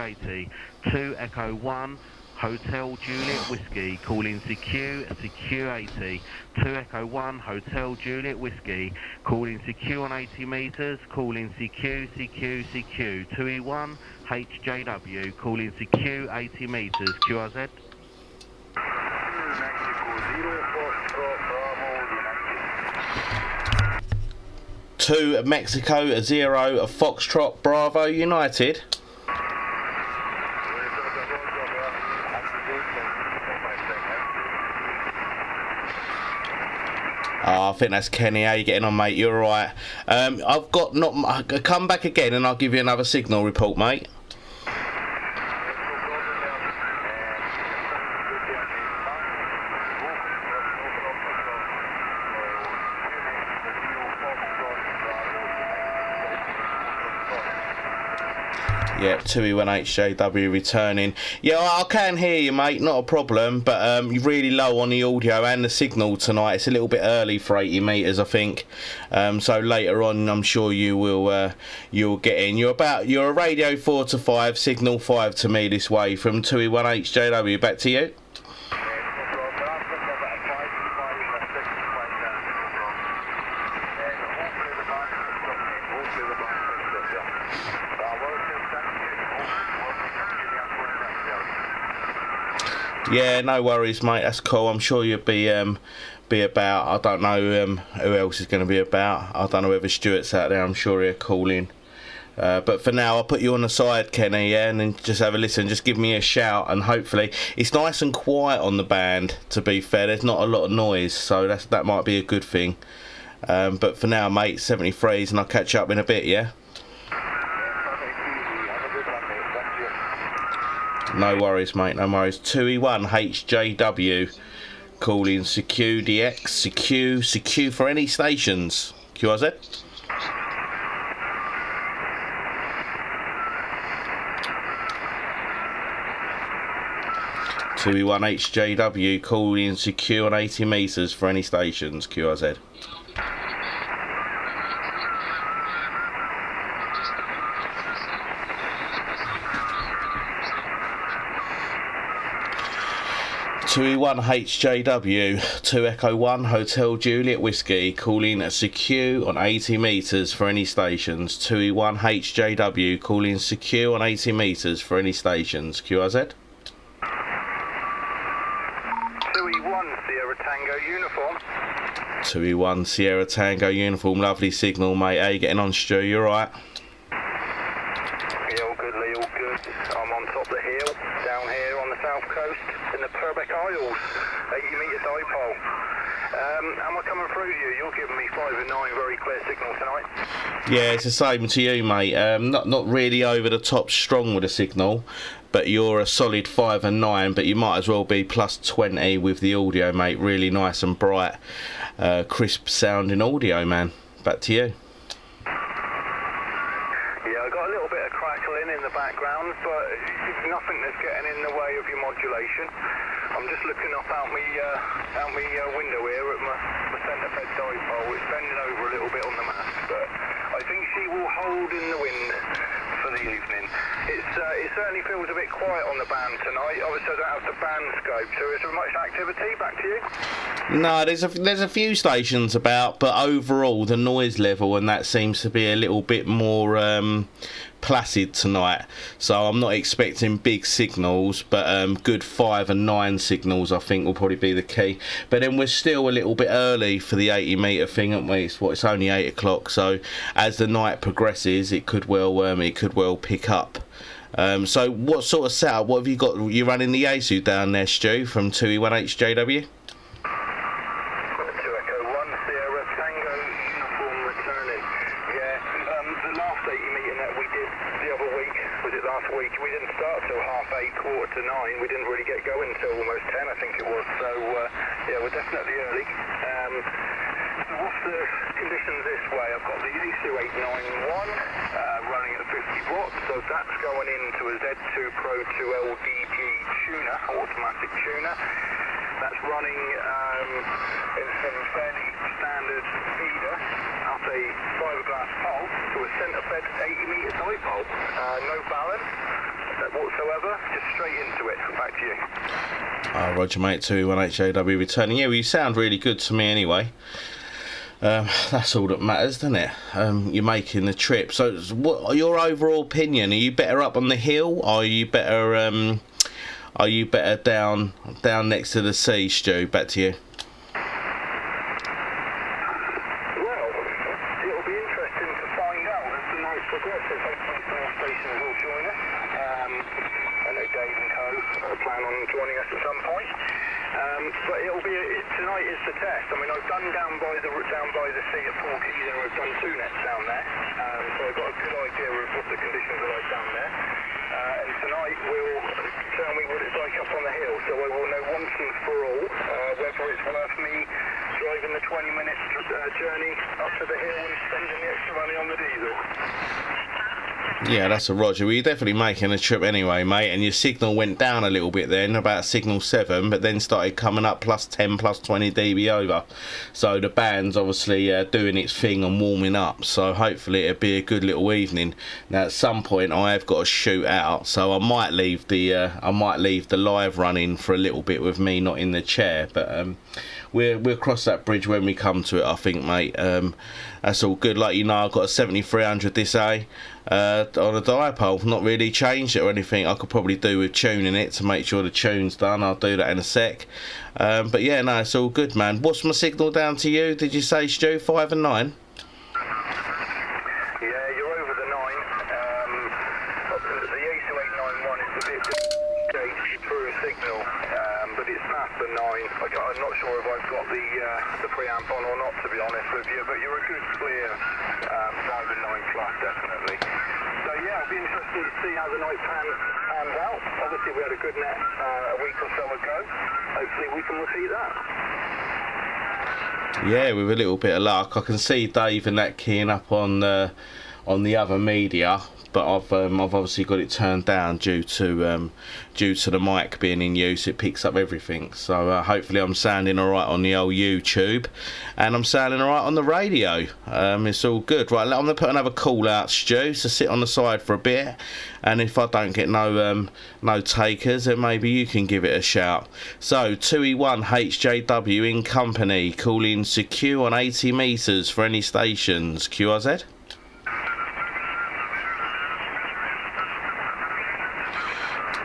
CQ80, 2 Echo 1, Hotel Juliet Whiskey, calling CQ80, 2 Echo 1, Hotel Juliet Whiskey, calling CQ on 80 metres, calling CQ, 2E1, HJW, calling CQ 80 metres, QRZ. Two Mexico 0 Foxtrot Bravo United. I think that's Kenny. How you getting on, mate? You're right. I've got not. Come back again, and I'll give you another signal report, mate. Yep, 2E1HJW returning. Yeah, I can hear you, mate, not a problem, but you're really low on the audio and the signal tonight. It's a little bit early for 80 metres, I think. So later on, I'm sure you will you'll get in. You're a radio 4 to 5, signal 5 to me this way from 2E1HJW. Back to you. Yeah, no worries, mate. That's cool. I'm sure you'll be about. I don't know who else is going to be about. I don't know whether Stuart's out there. I'm sure he'll call in. But for now, I'll put you on the side, Kenny, yeah, and then just have a listen. Just give me a shout, and hopefully it's nice and quiet on the band. To be fair, there's not a lot of noise, so that might be a good thing. But for now, mate, 73s, and I'll catch up in a bit, yeah. No worries, mate, no worries. 2E1HJW calling CQ DX, CQ for any stations. QRZ. Two E1HJW calling CQ on 80 metres for any stations. QRZ. 2E1HJW, 2 Echo 1, Hotel Juliet Whiskey, calling CQ on 80 metres for any stations. 2E1HJW, calling CQ on 80 metres for any stations. QRZ. 2E1 Sierra Tango uniform. 2E1 Sierra Tango uniform, lovely signal, mate. How you getting on, Stu? You alright? Yeah, all good, Lee, all good. I'm on top of the hill, down here on the south coast, in the Purbeck Isles, 80 metre dipole. Am I coming through you? You're giving me 5 and 9, very clear signal tonight. Yeah, it's the same to you, mate. Not really over the top strong with the signal, but you're a solid 5 and 9, but you might as well be plus 20 with the audio, mate. Really nice and bright, crisp sounding audio, man. Back to you. Yeah, I got a little bit of crackling in the background, but it's nothing that's getting in the way of your modulation. I'm just looking up out me window here at my centre fed dipole. It's bending over a little bit on the mast, but I think she will hold in the wind for the evening. It certainly feels a bit quiet on the band tonight. Obviously I don't have the band scope, so is there much activity? Back to you. No, there's a few stations about, but overall the noise level and that seems to be a little bit more placid tonight. So I'm not expecting big signals, but good 5 and 9 signals I think will probably be the key. But then we're still a little bit early for the 80 metre thing, aren't we? It's only 8 o'clock, so as the night progresses, it could well pick up. So what sort of setup? What have you got? You running the Yaesu down there, Stu, from 2E1HJW? To 9, we didn't really get going until almost 10, I think it was. So yeah, we're definitely early. So what's the conditions this way? I've got the Yaesu 891 running at 50 watts, so that's going into a Z2 Pro 2 LDG tuner, automatic tuner. That's running in some fairly standard feeder up a fiberglass pole to a centre fed 80 metre dipole. No balance. whatsoever. Just straight into it. Back to you. Roger, mate. 2E1HJW returning. Yeah, well, you sound really good to me anyway. That's all that matters, doesn't it? You're making the trip. So, what your overall opinion? Are you better up on the hill? Or are you better? Are you better down next to the sea, Stu? Back to you. Well, it'll be interesting to find out as the night progresses. Hopefully, some more stations will join us. I know Dave and Co plan on joining us at some point. But tonight is the test. I mean, I've done down by the sea at Porkeys, and I've done 2 nets down there. So I've got a good idea of what the conditions are like down there. And tonight will tell me what it's like up on the hill. So I will know once and for all whether it's worth me driving the 20-minute journey up to the hill and spending the extra money on the diesel. Yeah, that's a Roger. Well, you're definitely making a trip anyway, mate, and your signal went down a little bit then, about signal 7, but then started coming up plus 10, plus 20 dB over. So the band's obviously doing its thing and warming up, so hopefully it'll be a good little evening. Now, at some point, I have got to shoot out, so I might leave the live running for a little bit with me not in the chair, but we'll cross that bridge when we come to it, I think, mate. That's all good. Like, you know, I've got a 7300 this A on a dipole. Not really changed it or anything. I could probably do with tuning it to make sure the tune's done. I'll do that in a sec. But yeah, no, it's all good, man. What's my signal down to you? Did you say, Stu, 5 and 9? Yeah, you're over the 9. The A2891 is a bit through a signal, but it's past the 9. I'm not sure if I've got the preamp on or not, to be honest with you, but you're a good clear 5 and 9 plus, definitely. So yeah, it'll be interesting to see how the night pans out. Obviously we had a good net a week or so ago. Hopefully we can repeat that. Yeah, with a little bit of luck. I can see Dave and that keying up on the other media, but I've obviously got it turned down due to the mic being in use. It picks up everything, so hopefully I'm sounding alright on the old YouTube, and I'm sounding alright on the radio. It's all good. Right, I'm going to put another call out, Stu, so sit on the side for a bit, and if I don't get no takers, then maybe you can give it a shout. So 2E1HJW in company, calling secure on 80 metres for any stations. QRZ?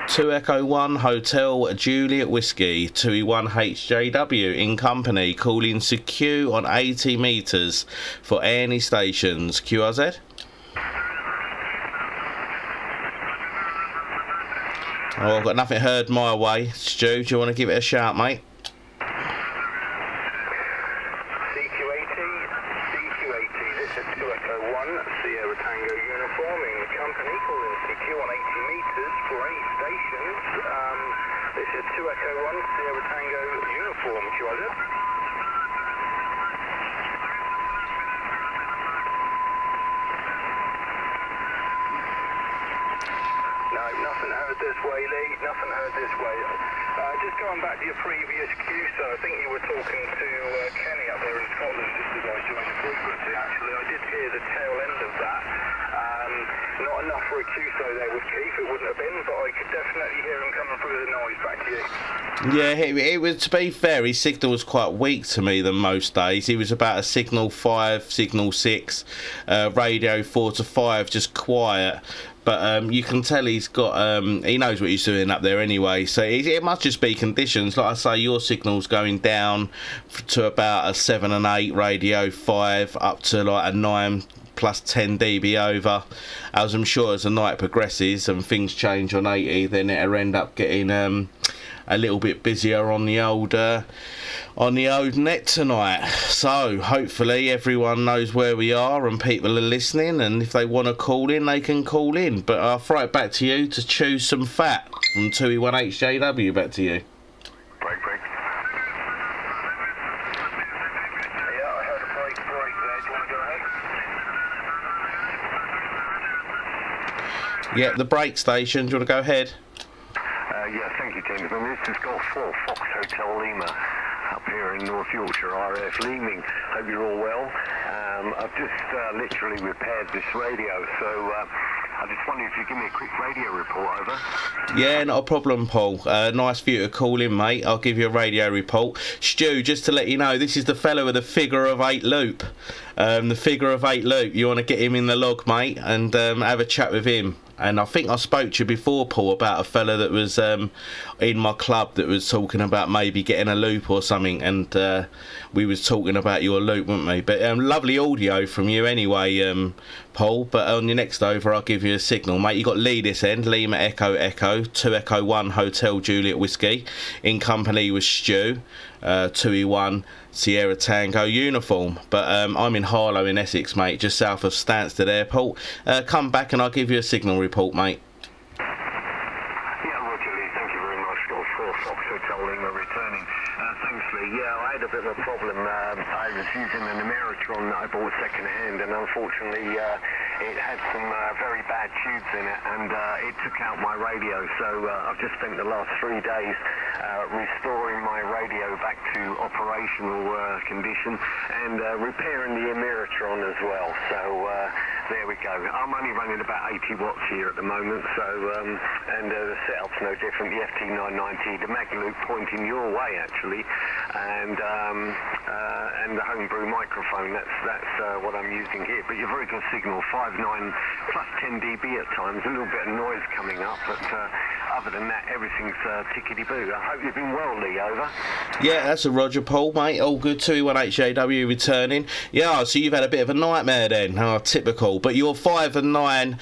2 Echo 1 Hotel Juliet Whiskey, 2E1HJW in company, calling secure on 80 metres for any stations. QRZ? Oh, I've got nothing heard my way. Stu, do you want to give it a shout, mate? CQ80, this is 2 Echo 1, Sierra Tango uniform in company, calling secure on 80 metres for any stations. This is 2 Echo 1, Sierra Tango uniform, QRZ. No, nothing heard this way, Lee, nothing heard this way. Just going back to your previous cue, so I think you were talking to Kenny up there in Scotland just as I joined the frequency, actually. I did hear the tail end of that. Not enough for a QSO there with Keith, it wouldn't have been, but I could definitely hear him coming through the noise. Back to you. Yeah, it was, to be fair, his signal was quite weak to me than most days. He was about a signal 5, signal 6, radio 4 to 5, just quiet. But you can tell he's got, he knows what he's doing up there anyway. So it must just be conditions. Like I say, your signal's going down to about a 7 and 8 radio 5 up to like a 9 plus 10 dB over. As I'm sure as the night progresses and things change on 80, then it'll end up getting a little bit busier on the old net tonight. So hopefully everyone knows where we are and people are listening, and if they want to call in, they can call in. But I'll throw it back to you to choose some fat from 2E1HJW. Back to you. Break. Yeah, I heard a break there. Do you want to go ahead? Yeah, the break station. Do you want to go ahead? Yeah, thank you, gentlemen. This is Golf 4 Fox Hotel Lima up here in North Yorkshire, RF Leeming. Hope you're all well. I've just literally repaired this radio, so I I just wondered if you give me a quick radio report, over. Yeah, not a problem, Paul. Nice for you to call in, mate. I'll give you a radio report. Stu, just to let you know, this is the fellow with the figure of 8 loop. The figure of 8 loop. You want to get him in the log, mate, and have a chat with him. And I think I spoke to you before, Paul, about a fella that was in my club that was talking about maybe getting a loop or something, and we was talking about your loop, weren't we? But lovely audio from you anyway, Paul. But on your next over, I'll give you a signal, mate. You got Lee this end, Lima Echo Echo, 2 Echo 1 Hotel Juliet Whiskey, in company with Stu, 2E1 Sierra Tango uniform. But I'm in Harlow in Essex, mate, just south of Stansted Airport. Come back and I'll give you a signal report, mate. Yeah, Roger Lee, thank you very much. Golf 4 Fox Hotel Lima returning. Thanks, Lee. Yeah, I had a bit of a problem. I was using an Ameritron that I bought second hand, and unfortunately it had some very bad tubes in it, and it took out my radio. So I've just spent the last 3 days restoring my radio back to operational condition and repairing the Ameritron as well. So there we go. I'm only running about 80 watts here at the moment, so and the setup's no different. The FT990, the Magloop pointing your way actually, and the homebrew microphone. That's what I'm using here. But you're very good signal, 5.9 plus 10 dB at times. A little bit of noise coming up, but other than that, everything's tickety-boo. I hope you've been well, Lee, over. Yeah, that's a Roger, Paul, mate. All good. 2E1HJW returning. Yeah, so you've had a bit of a nightmare then. Oh, typical. But you're 5 and 9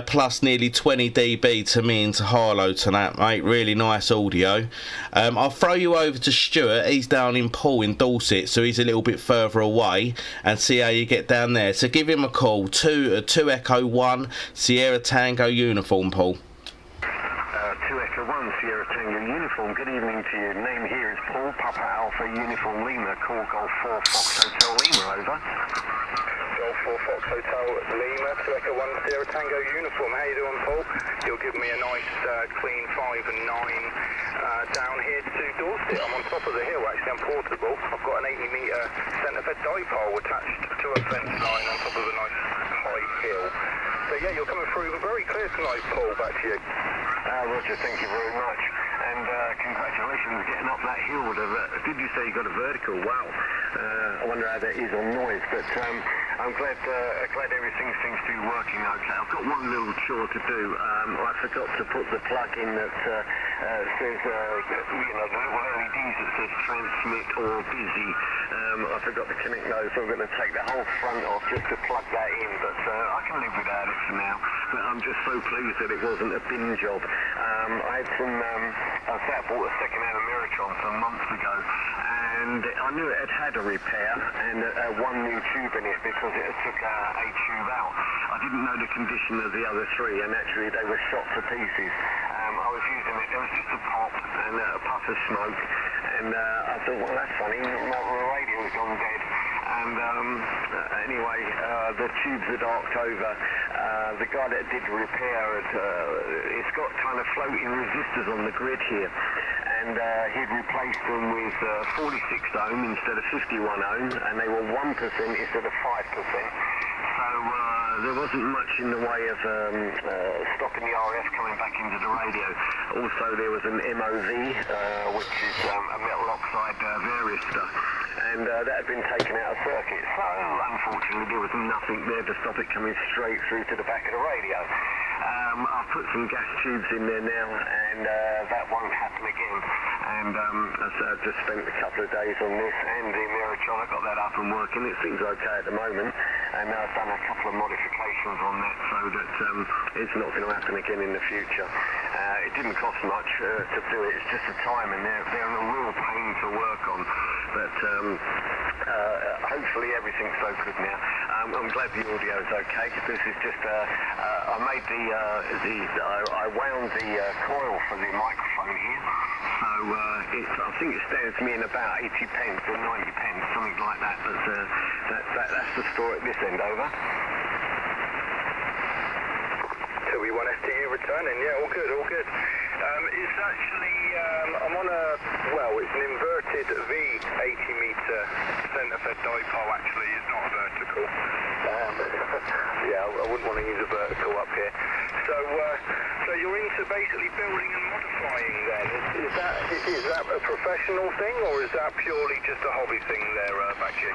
plus nearly 20 dB to me into Harlow tonight, mate. Really nice audio. I'll throw you over to Stuart. He's down in Poole in Dorset, so he's a little bit further away, and see how you get down there. So give him a call. 2 Echo 1 Sierra Tango uniform, Paul. 2 Echo 1 Sierra Tango uniform. Good evening to you. Name here is Paul, Papa Alpha Uniform Lima. Call Golf 4 Fox Hotel Lima, over. Golf 4 Fox Hotel Lima, 2 Echo 1 Sierra Tango uniform. How you doing, Paul? You'll give me a nice clean 5 and 9 down here to Dorset. I'm on top of the hill, actually. I'm portable. I've got an 80-metre centre-fed dipole attached to a fence line on top of a nice high hill. So yeah, you're coming through very clear tonight, Paul. Back to you. Roger, thank you very much. And congratulations getting up that hill. Did you say you got a vertical? Wow. I wonder how that is on noise, but I'm glad everything seems to be working okay. I've got one little chore to do. I forgot to put the plug in that says, the little LEDs that says transmit or busy. I forgot to connect those, so I'm going to take the whole front off just to plug that in, but I can live without it for now. But I'm just so pleased that it wasn't a bin job. I had some, I bought a second-hand Ameritron some months ago, and I knew it had a repair and one new tube in it because it took a tube out. I didn't know the condition of the other 3, and actually they were shot to pieces. I was using it, there was just a pop and a puff of smoke, and I thought, well, that's funny, my radio's gone dead. And anyway, the tubes had arced over. The guy that did repair it, it's got kind of floating resistors on the grid here, and he'd replaced them with 46 ohm instead of 51 ohm, and they were 1% instead of 5%. So there wasn't much in the way of stopping the RF coming back into the radio. Also, there was an MOV, which is a metal oxide varistor, and that had been taken out of circuit. So, unfortunately, there was nothing there to stop it coming straight through to the back of the radio. I've put some gas tubes in there now, and that won't happen again. And as I've just spent a couple of days on this and the Ameritron, I got that up and working. It seems okay at the moment, and I've done a couple of modifications on that so that it's not going to happen again in the future. It didn't cost much to do it. It's just the time, and they're a real pain to work on. But hopefully everything's so good now. I'm glad the audio's okay. This is just I made I wound the coil for the microphone here, so I think it stands me in about 80 pence or 90 pence, something like that. But that's the story at this end, over. 2E1 STU returning, yeah, all good, all good. It's actually, I'm on it's an inverted V 80-metre centre-fed dipole, actually, it's not a vertical. Yeah, I wouldn't want to use a vertical up here. building and modifying then? Is that a professional thing, or is that purely just a hobby thing there, Bakshi?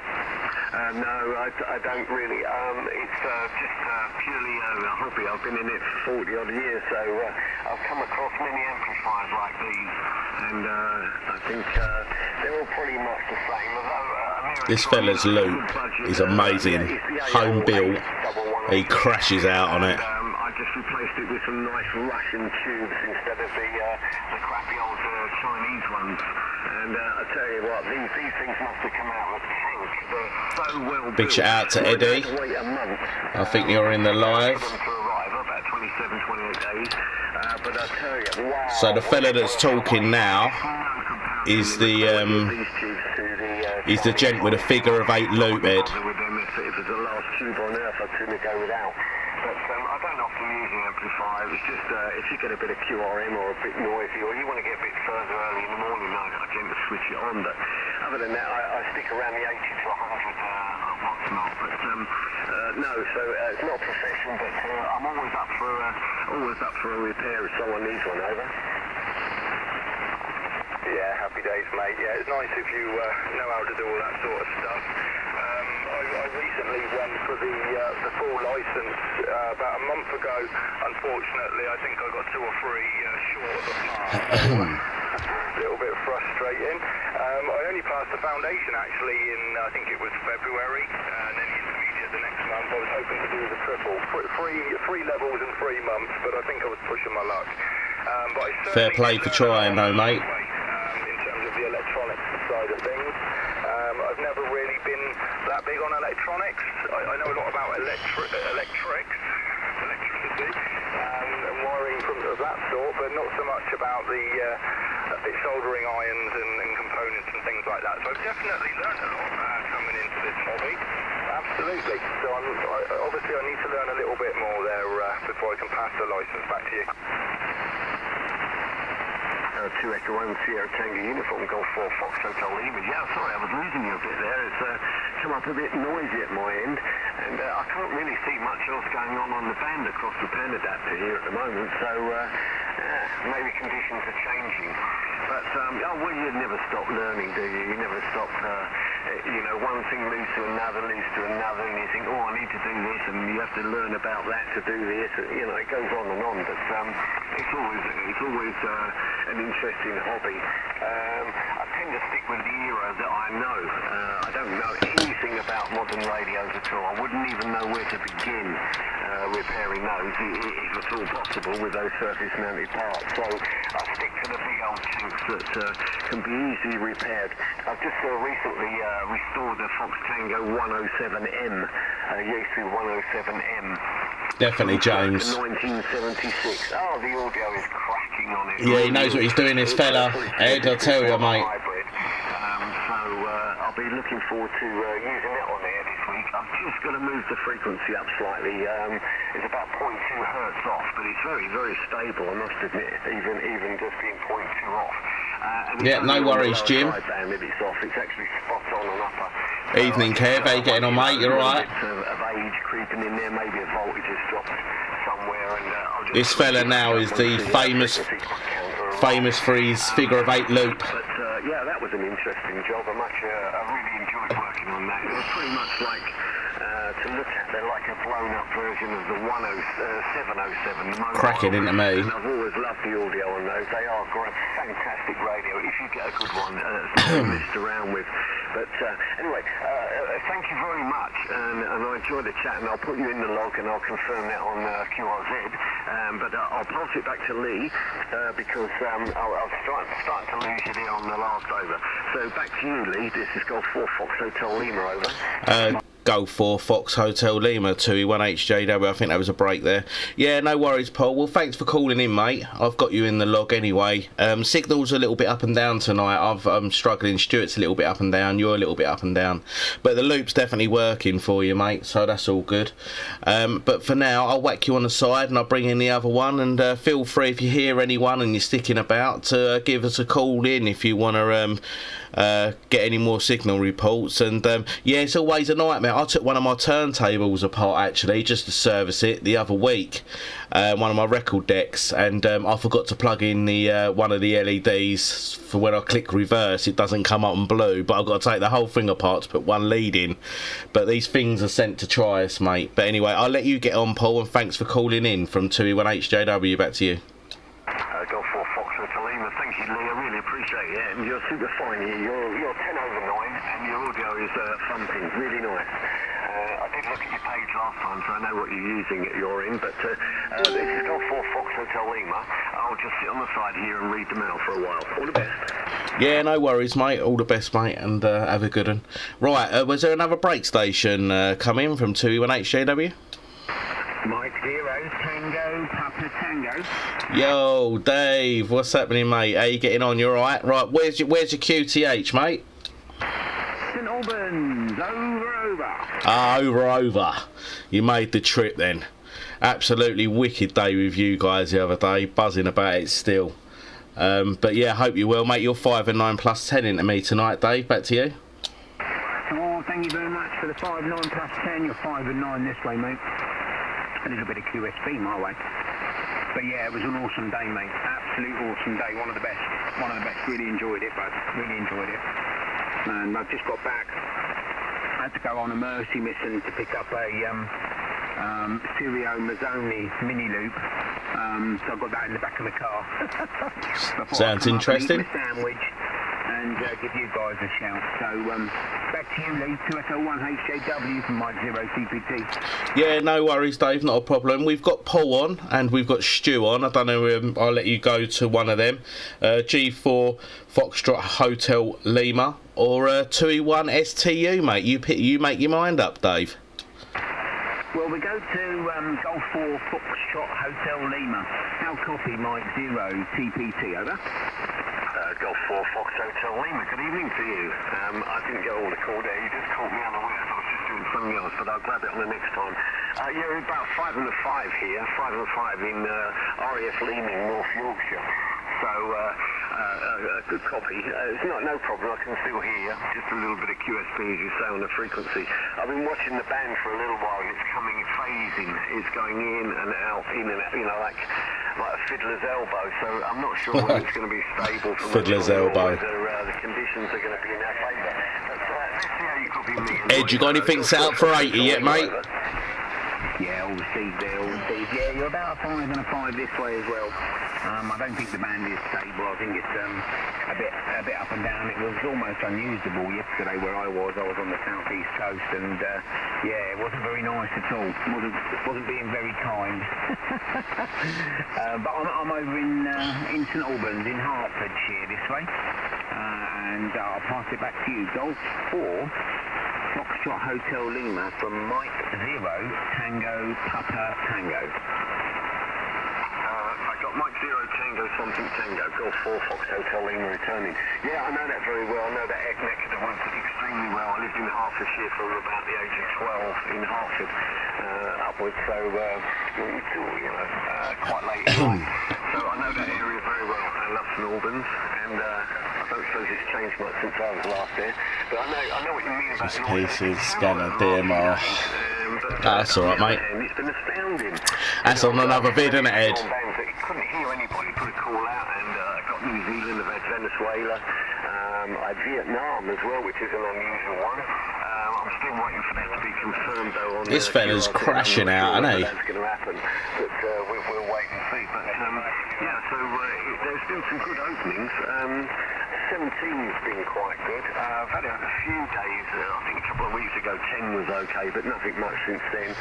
No, I don't really. It's just purely a hobby. I've been in it for 40 odd years, so I've come across many amplifiers like these, and I think they're all pretty much the same. This fella's loop is amazing. Home built. He crashes out on it. I just replaced it with some nice Russian tubes instead of the crappy old Chinese ones. And I tell you what, these things must have come out of a tank. They're so well built. Big shout out to Eddie. I think you're in the live. About 27, 28 days. But I tell you, wow. So the fella that's talking now is the gent with a figure of 8 loop head. If it's the last tube on earth, I'd sooner go without. But I don't often use an amplifier. It's just if you get a bit of QRM or a bit noisy, or you want to get a bit further early in the morning, I tend to switch it on. But other than that, I stick around the 80 to 100 watts mark. But no, so it's not a profession, but I'm always up for a repair if someone needs one. Over. Yeah, happy days, mate. Yeah, it's nice if you know how to do all that sort of stuff. I recently went for the full license about a month ago. Unfortunately, I think I got 2 or 3 short of the pass. A little bit frustrating. I only passed the foundation actually in, I think it was February, and then the intermediate the next month. I was hoping to do the triple. Three levels in 3 months, but I think I was pushing my luck. But Fair play for trying though, mate. In terms of the electronics side of things, I've never really been that big on electronics. I know a lot about electricity and wiring of that sort, but not so much about the soldering irons and components and things like that. So I've definitely learned a lot coming into this hobby. Absolutely. So obviously I need to learn a little bit more there before I can pass the license back to you. 2 Echo 1 Sierra Tango uniform, Golf 4 Fox Hotel Lima. Yeah, sorry, I was losing you a bit there. It's come up a bit noisy at my end, and I can't really see much else going on the band across the band adapter here at the moment, so maybe conditions are changing. But, well, you never stop learning, do you? You never stop, one thing leads to another, and you think, oh, I need to do this, and you have to learn about that to do this. It goes on and on, but it's always an interesting hobby. I tend to stick with the era that I know. I don't know anything about modern radios at all. I wouldn't even know where to begin repairing those, if at all possible, with those surface-mounted parts. So I stick to the big old tanks that can be easily repaired. I've just recently restored the Fox Tango 107M, Yaesu 107M. Definitely, James. 1976. Oh, the audio is cracking on it. Yeah, he knows what he's doing, this fella. Ed, I'll tell you, mate. I'll be looking forward to using it on air this week. I've just got to move the frequency up slightly. It's about 0.2 hertz off, but it's very, very stable, I must admit, even just being 0.2 off. Yeah, no worries, Jim. Band, if it's off, it's actually spot on and upper. Evening, Kev. How you getting on, mate? You alright? Of age creeping in there, maybe a voltage has dropped somewhere, and I'll just... This fella now is the famous for his figure of 8 loop. But yeah, that was an interesting job. I really enjoyed working on that. It was pretty much like to look at. They're like a blown-up version of the 707 mobile. Cracking into me. And I've always loved the audio on those. They are great, fantastic radio. If you get a good one, something to mess around with. But anyway, thank you very much, and I enjoyed the chat. And I'll put you in the log, and I'll confirm that on QRZ. But I'll pass it back to Lee because I was starting to lose you there on the last over. So back to you, Lee. This is Golf 4 Fox Hotel Lima, over. Golf 4 Fox Hotel Lima 2E1HJW. I think that was a break there. Yeah, no worries, Paul. Well, thanks for calling in, mate. I've got you in the log anyway. Signal's a little bit up and down tonight. I'm struggling. Stuart's a little bit up and down. You're a little bit up and down. But the loop's definitely working for you, mate. So that's all good. But for now, I'll whack you on the side and I'll bring in the other one. And feel free, if you hear anyone and you're sticking about, to give us a call in if you want to get any more signal reports. And yeah, it's always a nightmare. I took one of my turntables apart actually just to service it the other week, one of my record decks, and I forgot to plug in the one of the LEDs for when I click reverse. It doesn't come up in blue, but I've got to take the whole thing apart to put one lead in. But these things are sent to try us, mate. But anyway, I'll let you get on, Paul, and thanks for calling in from 2E1HJW. Back to you. Golf 4 Foxtrot Lima. Thank you, Lee. I really appreciate it. And you're super fine here. You're 10 over 9, and your audio is thumping. Really nice. I did look at your page last time, so I know what you're using at your end. But this is Golf 4 Foxtrot Lima. I'll just sit on the side here and read them out for a while. All the best. Yeah, no worries, mate. All the best, mate, and have a good one. Right, was there another break station coming from 2E1HJW? Mike 0 Tango Papa Tango. Yo, Dave, what's happening, mate? How you getting on? You alright? Right, where's your QTH, mate? St Albans, over. Ah, over. You made the trip then. Absolutely wicked day with you guys the other day, buzzing about it still. But yeah, hope you will, mate. You're 5 and 9 plus 10 into me tonight, Dave. Back to you. Oh, thank you very much for the 5, 9 plus 10. You're 5 and 9 this way, mate. A little bit of QSB my way. But yeah, it was an awesome day, mate. Absolute awesome day. One of the best. Really enjoyed it, bud. Really enjoyed it. And I've just got back. I had to go on a Mercy mission to pick up a Sirio Mazzoni mini loop. So I got that in the back of the car. Sounds interesting. Eat my sandwich and give you guys a shout. So back to you, Lee. 2SO1HJW from Mike 0 CPT. Yeah, no worries, Dave. Not a problem. We've got Paul on and we've got Stu on. I don't know. I'll let you go to one of them. G4 Foxtrot Hotel Lima or 2E1 STU, mate. You make your mind up, Dave. Well, we go to Golf 4 Foxtrot Hotel Lima. How copy, Mike 0 TPT, over? Golf 4 Fox Hotel Lima. Good evening to you. I didn't get all the call there. You just caught me unaware. I was just doing something else, but I'll grab it on the next time. You're about 5 and 5 here. 5 and 5 in RAF Leeming, North Yorkshire. So, good copy. It's no problem. I can still hear you. Just a little bit of QSB, as you say, on the frequency. I've been watching the band for a little while, and it's coming phasing. It's going in and out, you know, like a fiddler's elbow. So I'm not sure whether it's going to be stable from Fiddler's elbow. whether the conditions are going to be in our favour. But let's see how you copy me. Ed, you got anything set up for 80 yet, mate? Yeah, all received there, all received. Yeah, you're about a 5 and a 5 this way as well. I don't think the band is stable. I think it's a bit up and down. It was almost unusable yesterday where I was. I was on the southeast coast, and yeah, it wasn't very nice at all. Wasn't being very kind. But I'm over in St Albans, in Hertfordshire this way, and I'll pass it back to you. Golf 4 Foxtrot Hotel Lima from Mike 0 Tango Papa Tango. I got Mike 0 Tango something Tango, Golf 4 Fox Hotel Lima returning. Yeah, I know that very well. I know that neck of the woods extremely well. I lived in Hertfordshire from about the age of 12 in Hertford upwards, so quite late in life. So I know that area very well. I love St Albans, and I don't suppose it's changed much since I was last there. But I know what you mean about Pieces, scanner, DMR. That's alright, mate. It's been astounding. That's on another vid, isn't it, Ed? Couldn't hear anybody put a call out, and I got New Zealand, I've had Venezuela, I had Vietnam as well, which is an unusual one. I'm still waiting for that to be confirmed though. On this fella's crashing out, isn't he? That's going to happen, but we'll wait and see. But yeah, so there's been some good openings. 17's been quite good. I've had a few days, I think a couple of weeks ago 10 was okay, but nothing much since then.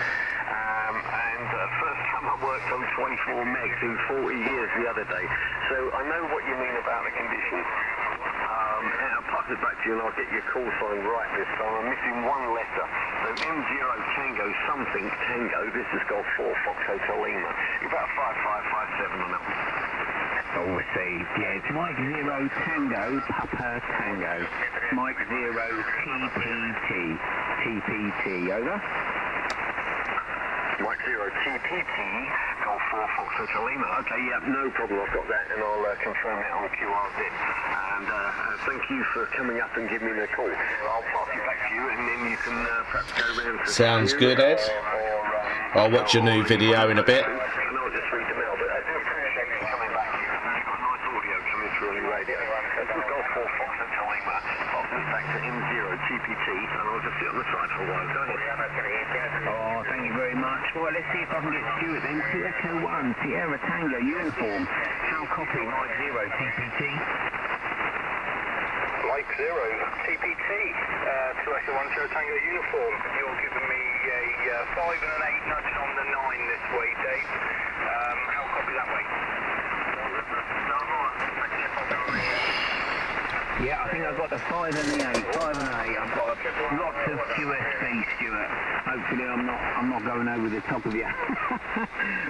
And first time I worked on 24 megs in 40 years the other day. So I know what you mean about the conditions. I'll pass it back to you and I'll get your call sign right this time. I'm missing one letter. So M0 Tango something Tango. This is Golf 4 Fox Hotel Lima. About 5557 on that one. All received. Yeah, it's Mike 0 Tango Papa Tango. Mike 0 TPT. TPT, over. Mike 0 TPT, Golf Fox Hotel Lima. Okay, yeah, no problem. I've got that, and I'll confirm it on QRZ. And thank you for coming up and giving me the call. I'll pass it back to you, and then you can perhaps go round to... Sounds good, Ed. I'll watch your new video in a bit. And I'll just read them out, but I do appreciate you coming back here. You've got nice audio coming through on your radio. Golf 4 Fox Hotel Lima. I'll put it back to M0 TPT, and I'll just sit on the side for a while. Go ahead. Oh, thank you very much. Well, let's see if I can get Stuart then. 2 Echo 1, Sierra Tango uniform. How copy? Mike 0 TPT. Mike 0, TPT, 2 Echo 1, Sierra Tango uniform. You're giving me a 5 and an 8 nudging on the 9 this way, Dave. How copy that way? Yeah, I think I've got the 5 and the 8. 5 and 8. I've got lots of QSB, Stuart. Hopefully I'm not going over the top of you.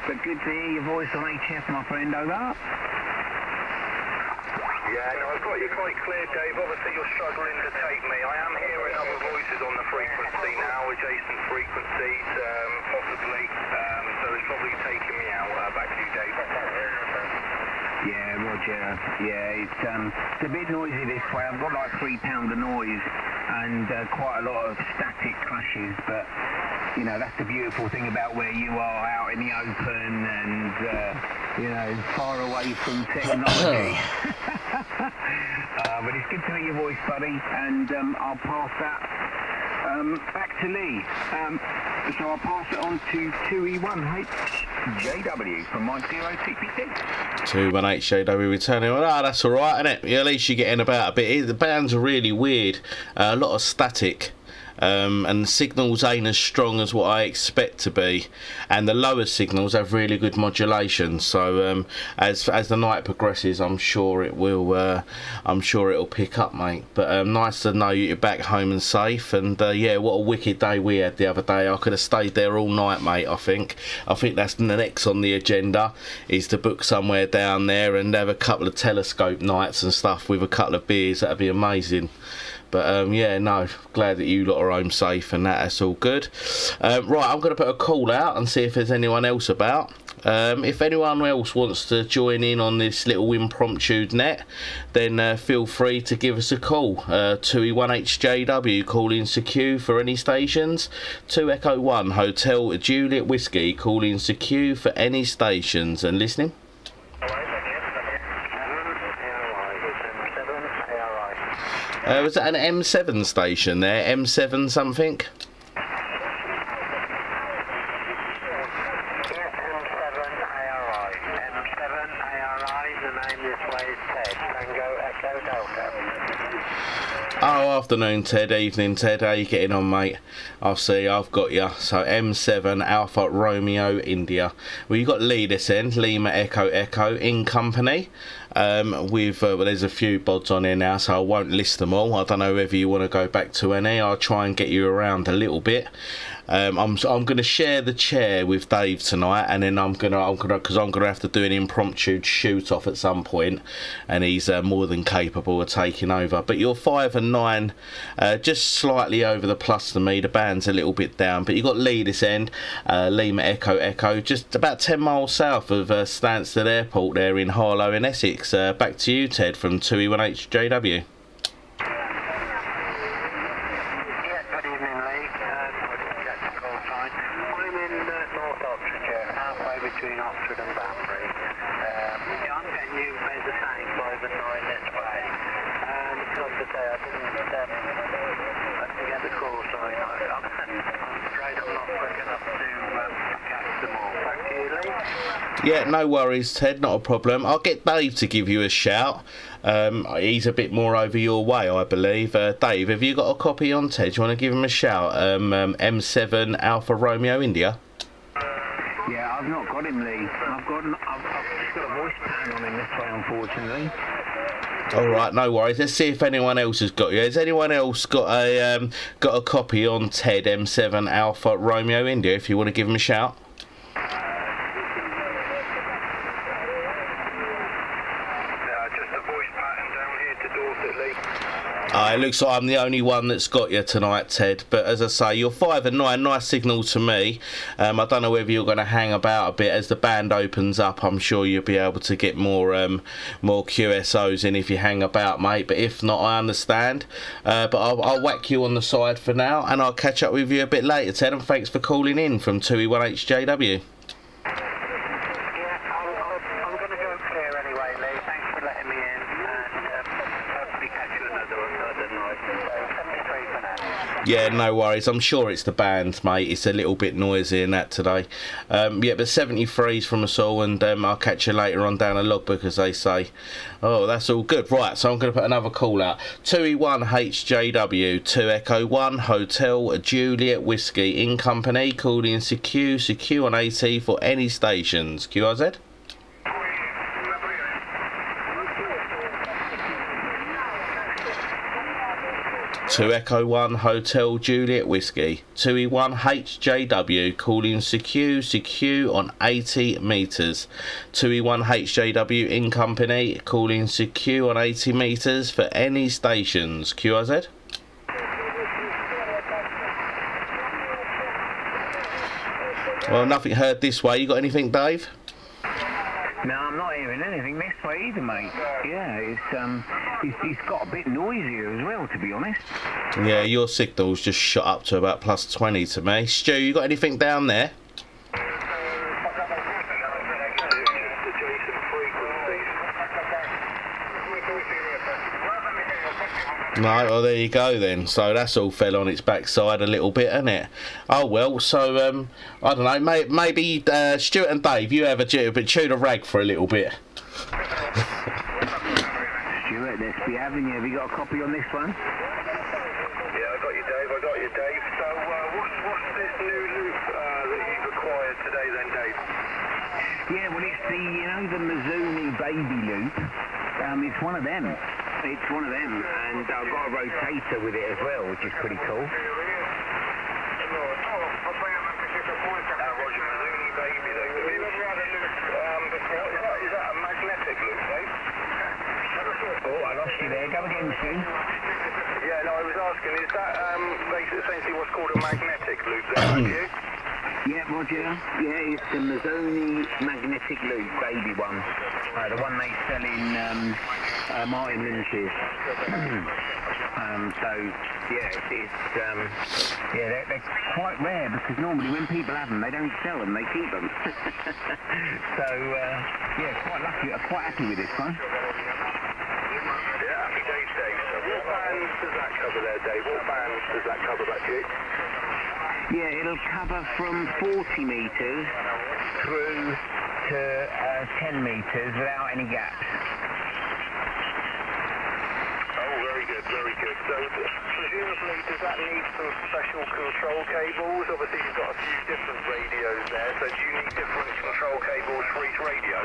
But good to hear your voice on HF, my friend. Over. Yeah, no, I've got you quite clear, Dave. Obviously, you're struggling to take me. I am hearing other voices on the frequency now, adjacent frequencies, possibly. So it's probably taking me out. Back to you, Dave. Yeah, Roger. Yeah, it's a bit noisy this way. I've got like 3 pound of noise and quite a lot of static clashes, but you know, that's the beautiful thing about where you are, out in the open and you know, far away from technology. But it's good to hear your voice, buddy, and I'll pass that back to Lee. So I'll pass it on to 2E1HJW from Mike 0 TPT. 218JW returning. Well, that's alright, isn't it? Yeah, at least you're getting about a bit. The bands are really weird. A lot of static. And the signals ain't as strong as what I expect to be, and the lower signals have really good modulation. So as the night progresses, I'm sure it will. I'm sure it'll pick up, mate. But nice to know you're back home and safe. And yeah, what a wicked day we had the other day. I could have stayed there all night, mate. I think that's the next on the agenda, is to book somewhere down there and have a couple of telescope nights and stuff with a couple of beers. That'd be amazing. But yeah, no, glad that you lot are home safe and that's all good. Right, I'm going to put a call out and see if there's anyone else about. If anyone else wants to join in on this little impromptu net, then feel free to give us a call. 2E1HJW, calling secure for any stations. 2 Echo 1 Hotel Juliet Whiskey, calling secure for any stations. And listening. Was that an M7 station there? M7 something? Oh, afternoon, Ted. Evening, Ted. How you getting on, mate? I'll see. I've got you. So M7 Alpha Romeo India. Well, you got Lee this end, Lima Echo Echo in company. With well, there's a few bods on here now, so I won't list them all. I don't know whether you want to go back to any. I'll try and get you around a little bit. I'm going to share the chair with Dave tonight, and then I'm gonna have to do an impromptu shoot off at some point, and he's more than capable of taking over. But you're 5 and 9, just slightly over the plus to me. The band's a little bit down, but you got Lee this end, Lima Echo Echo, just about 10 miles south of Stansted Airport there in Harlow in Essex. Back to you, Ted, from 2E1HJW. Between Oxford and Banbury. I'm getting you made the same 5 and 9 this way. Because today I didn't get the call, so I'm afraid I'm not quick enough to catch them all. Back to you, Lee. Yeah, no worries, Ted, not a problem. I'll get Dave to give you a shout. He's a bit more over your way, I believe. Dave, have you got a copy on Ted? Do you want to give him a shout? M7 Alpha Romeo India. Yeah, I've not got him, Lee. I've just got a voice pattern on him this way, unfortunately. All right, no worries. Let's see if anyone else has got you. Has anyone else got a copy on Ted M7 Alpha Romeo India? If you want to give him a shout. Just a voice pattern down here to Dorset, Lee. It looks like I'm the only one that's got you tonight, Ted. But as I say, you're 5 and 9. Nice signal to me. I don't know whether you're going to hang about a bit as the band opens up. I'm sure you'll be able to get more QSOs in if you hang about, mate. But if not, I understand. But I'll whack you on the side for now, and I'll catch up with you a bit later, Ted. And thanks for calling in from 2E1HJW. Yeah, no worries. I'm sure it's the band, mate. It's a little bit noisy and that today. Yeah, but 73's from us all, and I'll catch you later on down the logbook, as they say. Oh, that's all good. Right, so I'm going to put another call out. 2E1HJW, 2 Echo 1, Hotel Juliet Whiskey, in company, called in CQ on AT for any stations. QRZ? 2 Echo 1 Hotel Juliet Whiskey, 2E1HJW, calling CQ on 80 metres. 2E1HJW in company, calling CQ on 80 metres for any stations. QRZ? Well, nothing heard this way. You got anything, Dave? No, I'm not hearing anything this way either, mate. Yeah, it's got a bit noisier as well, to be honest. Yeah, your signal's just shot up to about +20 to me. Stu, you got anything down there? No, well, there you go then. So that's all fell on its backside a little bit, isn't it? Oh well. So I don't know. Maybe Stuart and Dave, you have a chew the rag for a little bit. Stuart, let's be having you. Have you got a copy on this one? Yeah, I got you, Dave. So what's this new loop that you've acquired today, then, Dave? Yeah, well, it's the Mizuni baby loop. It's one of them. It's one of them, and I've got a rotator with it as well, which is pretty cool. Roger, Mizuni baby loop. Have you ever had a loop before? Is that a magnetic loop, Dave? Oh, I lost you there. Go again, Stu. Yeah, no, I was asking, is that essentially what's called a magnetic loop then, with you? Yeah, Roger. Yeah, it's the Mizuni magnetic loop, baby one. The one they sell in Martin Lynch's. They're quite rare because normally when people have them, they don't sell them, they keep them. Quite lucky. I'm quite happy with this one. Yeah, happy days, Dave. So what bands does that cover there, Dave? What bands does that cover back to you? Yeah, it'll cover from 40 metres through to 10 metres without any gaps. Oh, very good, very good. So presumably, does that need some special control cables? Obviously, you've got a few different radios there, so do you need different control cables for each radio?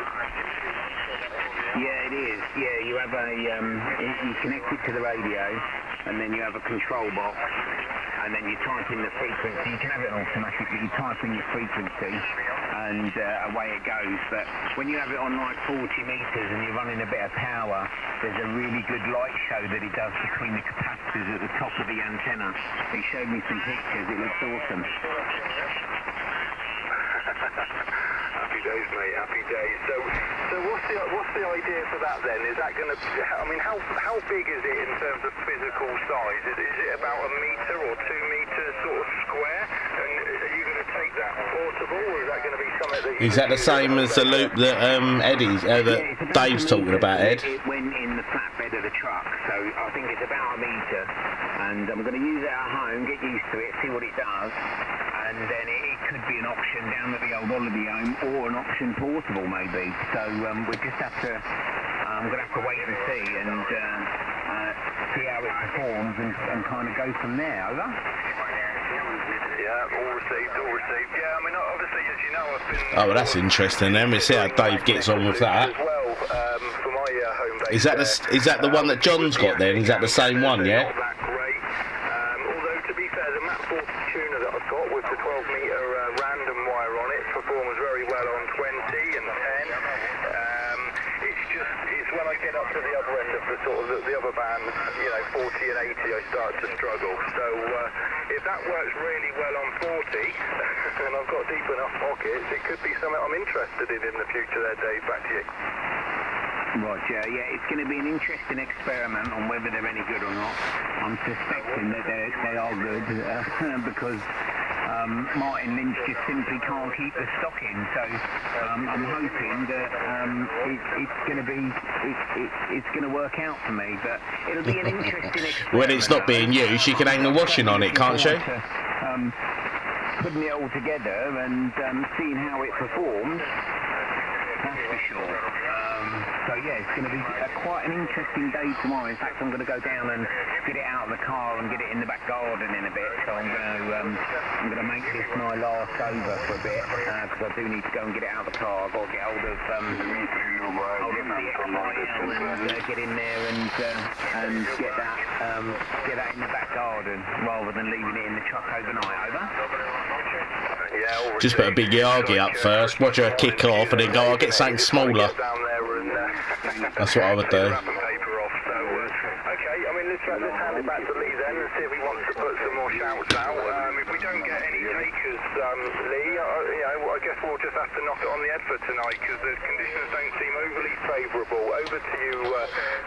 Yeah, it is. Yeah, you have you connect it to the radio, and then you have a control box, and then you type in the frequency. You can have it automatically. You type in your frequency, and away it goes. But when you have it on like 40 metres and you're running a bit of power, there's a really good light show that it does between the capacitors at the top of the antenna. He showed me some pictures. It looks awesome. Happy days, mate. Happy days. So what's the idea for that then? Is that going to? I mean, how big is it in terms of physical size? Is it about a metre or 2 metres sort of square? And are you going to take that portable, or is that going to be something that? Is that the same as the loop that Dave's talking about, Ed? It went in the flatbed of the truck, so I think it's about a metre. And I'm going to use it at home, get used to it, see what it does, and then it could be an option down at the old holiday home, or an option portable maybe. So we just have to. I'm going to have to wait and see, and see how it performs, and kind of go from there. Over. Yeah, all received. Yeah, I mean, obviously, as you know, I've been. Oh, well, that's interesting. Then we see how Dave gets on with that. As well, for my home base. Is that the one that John's got then? Is that the same one? Yeah. Not that great. Although to be fair, the Map 40 tuner that I've got with the 12-metre random wire on it performs very well on 20 and 10. It's when I get up to the other end of the sort of the other bands, 40 and 80, I start to struggle. So if that works really well on 40, and I've got deep enough pockets, it could be something I'm interested in the future there, Dave. Back to you. Roger, yeah, it's going to be an interesting experiment on whether they're any good or not. I'm suspecting that they are good because Martin Lynch just simply can't keep the stock in. So I'm hoping that it's going to work out for me. But it'll be an interesting experiment. When it's not being used, she can hang the washing on it, can't she? Putting it all together and seeing how it performs. That's for sure. So yeah, it's going to be quite an interesting day tomorrow. In fact, I'm going to go down and get it out of the car and get it in the back garden in a bit. So I'm going to make this my last over for a bit because I do need to go and get it out of the car. I've got to get hold of the and get in there and get that in the back garden rather than leaving it in the truck overnight. Over. Yeah, Just put a big Yagi up first, watch her kick off, and then go, I'll get something smaller. That's what I would do. Okay, I mean, let's hand it back to Lee then and see if he wants to put some more shouts out. If we don't get any takers, Lee, I guess we'll just have to knock it on the head for tonight because the conditions don't seem overly favourable. Over to you,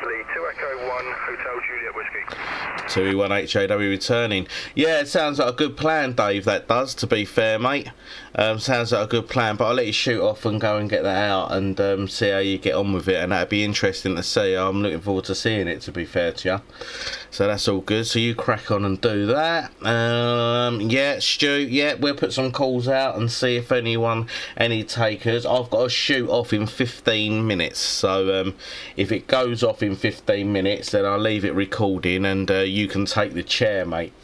Lee. 2 Echo 1, Hotel Juliet Whiskey. 2E1 HAW returning. Yeah, it sounds like a good plan, Dave, that does, to be fair, mate. Sounds like a good plan, but I'll let you shoot off and go and get that out and see how you get on with it, and that'd be interesting to see. I'm looking forward to seeing it, to be fair to you. So that's all good, so you crack on and do that. Yeah, Stu, yeah, we'll put some calls out and see if any takers. I've got to shoot off in 15 minutes, so if it goes off in 15 minutes, then I'll leave it recording and you can take the chair, mate.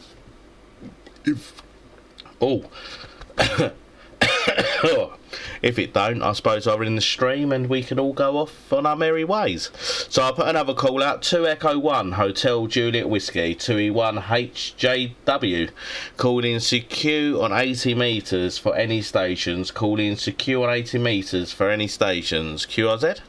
If it don't, I suppose I'll in the stream and we can all go off on our merry ways. So I'll put another call out. 2 Echo 1 Hotel Juliet Whiskey, 2E1 HJW. Call in CQ on 80 metres for any stations. Call in CQ on 80 metres for any stations. QRZ?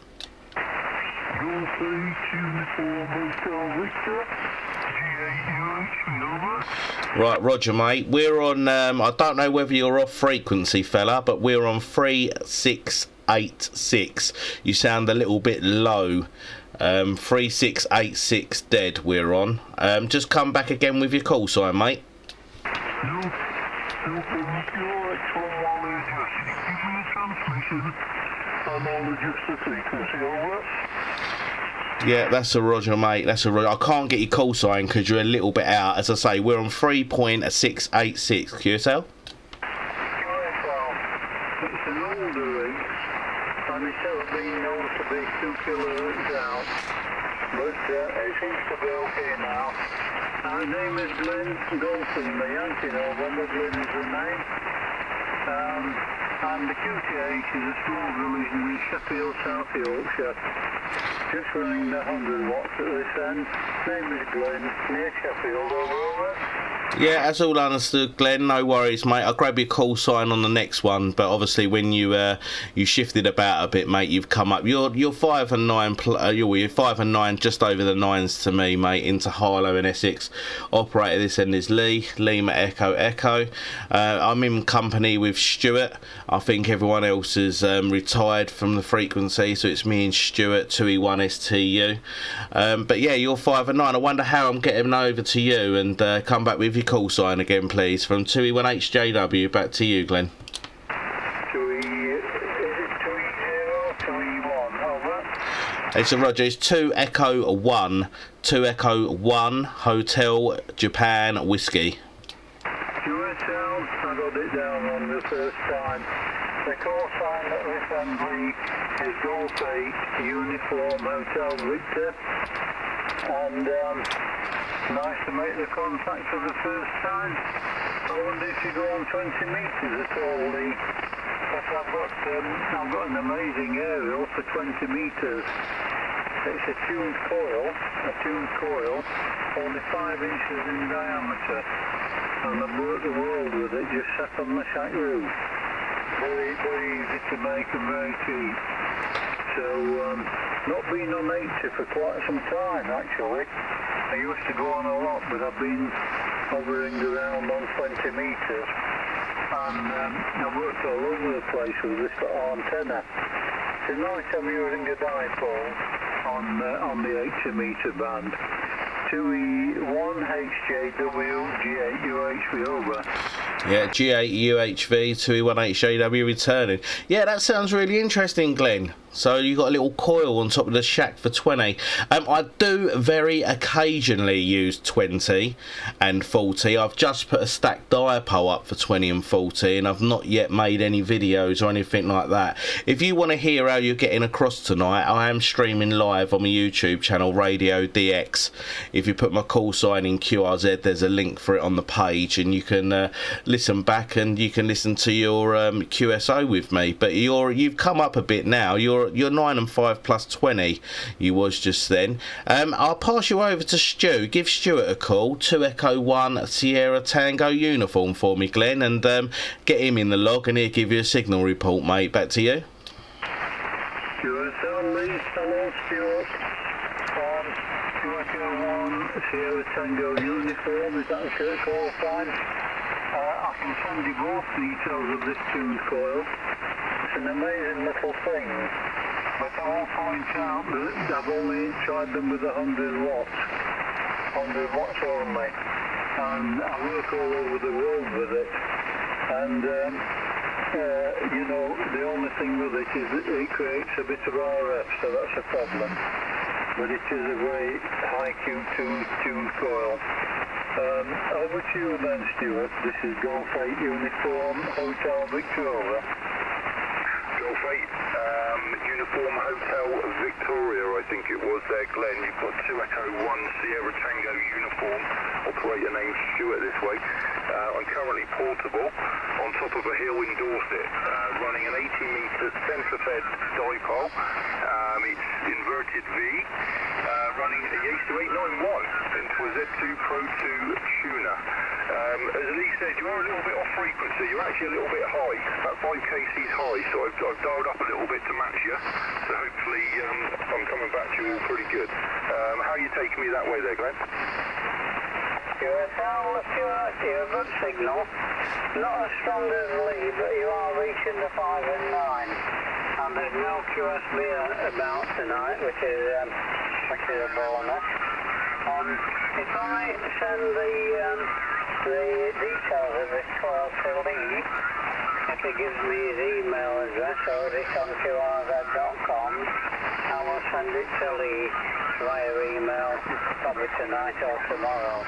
Right, Roger, mate. We're on, I don't know whether you're off frequency, fella, but we're on 3686. You sound a little bit low. 3686 dead we're on. Just come back again with your call sign, mate. Yeah, that's a Roger, mate. That's a Roger. I can't get your call sign because you're a little bit out. As I say, we're on 3.686. QSL? It's an older rig, and it's been known to be 2 kilohertz out, but it seems to be okay now. Our name is Glenn Golson, the Yankee November. Glenn is the name. And the QTH is a small village in Sheffield, South Yorkshire. Just running the 100 watts at this end. Name is Glenn, near Sheffield, over. Yeah, that's all understood, Glenn. No worries, mate. I'll grab your call sign on the next one. But obviously, when you shifted about a bit, mate, you've come up. You're 5 and 9. You're 5 and 9, just over the 9s to me, mate. Into Harlow and Essex. Operator this end is Lee. Lima Echo Echo. I'm in company with Stuart. I think everyone else has retired from the frequency, so it's me and Stuart. 2E1 STU. But yeah, you're 5 and 9. I wonder how I'm getting over to you and come back with your call sign again, please. From 2E1 HJW, back to you, Glenn. 2E1, over. It's a Roger. It's 2 Echo 1. 2 Echo 1 Hotel Japan Whiskey. QSL, I got it down on the first time. The call sign at this MG is Golf 8 Uniform Hotel Victor. And nice to make the contact for the first time. I wonder if you go on 20 metres at all, Lee. But I've got an amazing aerial for 20 metres. It's a tuned coil, only 5 inches in diameter. And I've worked the world with it, just sat on the shack roof. Very, very easy to make and very cheap. So, not been on 80 for quite some time, actually. I used to go on a lot, but I've been hovering around on 20 metres. And I've worked all over the place with this little antenna. Tonight I'm using a dipole on the 80 metre band. 2E1HJW G8UHV over. Yeah, G8UHV 2E1HJW returning. Yeah, that sounds really interesting, Glenn. So you got a little coil on top of the shack for 20. I do very occasionally use 20 and 40. I've just put a stacked dipole up for 20 and 40, and I've not yet made any videos or anything like that. If you want to hear how you're getting across tonight, I am streaming live on my YouTube channel, Radio DX. If you put my call sign in QRZ, there's a link for it on the page, and you can listen back and you can listen to your QSO with me. But you've come up a bit now. You're 9 and 5 plus 20 you was just then. I'll pass you over to Stu. Give Stuart a call. 2 Echo 1 Sierra Tango uniform for me, Glenn, and get him in the log and he'll give you a signal report, mate. Back to you. Stuart on me. Hello, Stuart. On 2 Echo 1 Sierra Tango uniform. Is that a good call sign? I can send you both details of this tuned coil. It's an amazing little thing, but I will point out that I've only tried them with 100 watts only, and I work all over the world with it, and you know, the only thing with it is that it creates a bit of RF, so that's a problem, but it is a very high tuned coil. Over to you then, Stuart. This is Golf 8 Uniform Hotel Victoria. Golf 8 Uniform Hotel Victoria, I think it was there, Glenn. You've got 2 Echo 1 Sierra Tango uniform. Operator name Stuart this way. I'm currently portable on top of a hill in Dorset, running an 80-metre centre-fed dipole. It's inverted V, running a Yaesu 891 into a Z2 Pro 2 tuner. As Lee said, you are a little bit off frequency. You're actually a little bit high, about 5 kcs high, so I've dialed up a little bit to match you. So hopefully I'm coming back to you all pretty good. How are you taking me that way there, Glenn? QSL, Stuart, you're a good signal. Not as strong as Lee, but you are reaching the 5 and 9. And there's no QSB about tonight, which is a bonus. If I send the details of this coil to Lee, if he gives me his email address, or it's on QRZ.com, I will send it to Lee via email, probably tonight or tomorrow.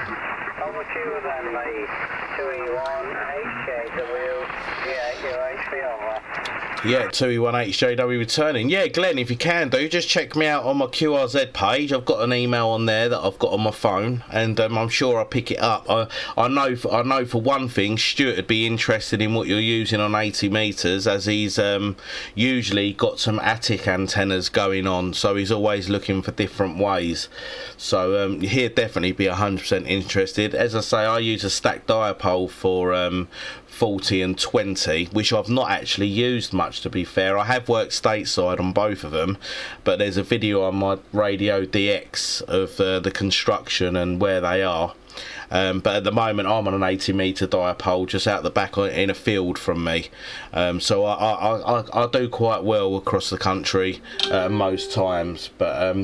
Over to you then, Lee. 2E1HJW G8UHV over. Yeah, 2E1HJW returning. Yeah, Glenn, if you can do, just check me out on my QRZ page. I've got an email on there that I've got on my phone, and I'm sure I'll pick it up. I know for one thing, Stuart would be interested in what you're using on 80 metres, as he's usually got some attic antennas going on, so he's always looking for different ways. So he'd definitely be 100% interested. As I say, I use a stacked dipole for 40 and 20, which I've not actually used much, to be fair. I have worked stateside on both of them, but there's a video on my Radio DX of the construction and where they are. But at the moment I'm on an 80 metre dipole just out the back in a field from me, so I do quite well across the country most times. But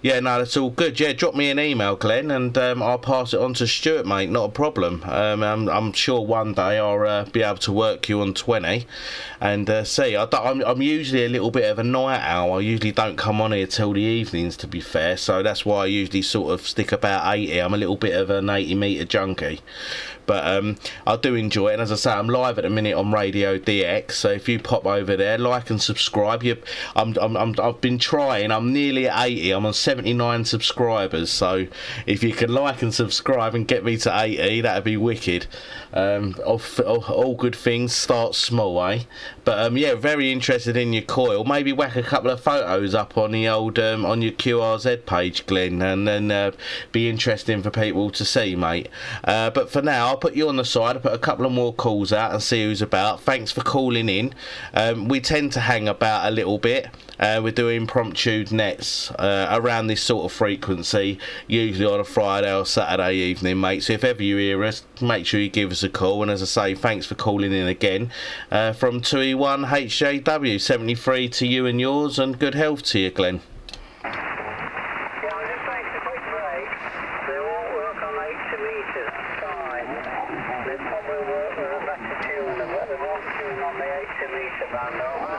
yeah, no, that's all good. Yeah, drop me an email, Glenn, and I'll pass it on to Stuart, mate. Not a problem. I'm sure one day I'll be able to work you on 20 and see. I'm usually a little bit of a night owl. I usually don't come on here till the evenings, to be fair, so that's why I usually sort of stick about 80. I'm a little bit of an 80 metre junkie, but I do enjoy it, and as I say, I'm live at the minute on Radio DX, so if you pop over there, like and subscribe. I've been trying. I'm nearly at 80. I'm on 79 subscribers, so if you can like and subscribe and get me to 80, that'd be wicked. All good things start small, eh? But yeah, very interested in your coil. Maybe whack a couple of photos up on the old on your QRZ page, Glenn, and then be interesting for people to see, mate. But for now, I'll put you on the side. I'll put a couple of more calls out and see who's about. Thanks for calling in. We tend to hang about a little bit. We're doing impromptu nets around this sort of frequency, usually on a Friday or Saturday evening, mate. So if ever you hear us, make sure you give us a call. And as I say, thanks for calling in again. From 2E1 HJW, 73 to you and yours, and good health to you, Glenn. Yeah, I'm just saying to quick break. They won't work on 80 metres, that's fine. They probably work with a better tuner, but they won't tune on the 80 metre band, over.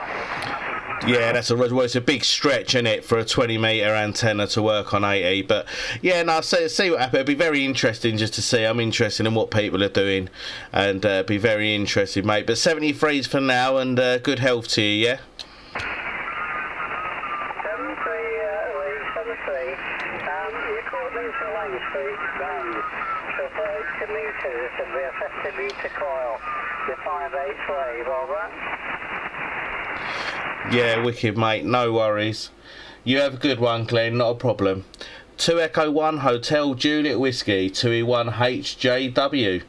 Yeah, it's a big stretch, isn't it, for a 20-metre antenna to work on 80. But yeah, no, see what happens. It'll be very interesting just to see. I'm interested in what people are doing, and be very interested, mate. But 73's for now, and good health to you, yeah? 73, you caught me for length for each band. So for 80 metres, it should be a 50-metre coil, the 5/8 wave, over. Yeah, wicked, mate. No worries. You have a good one, Glenn. Not a problem. 2 Echo 1 Hotel Juliet Whiskey 2E1 HJW.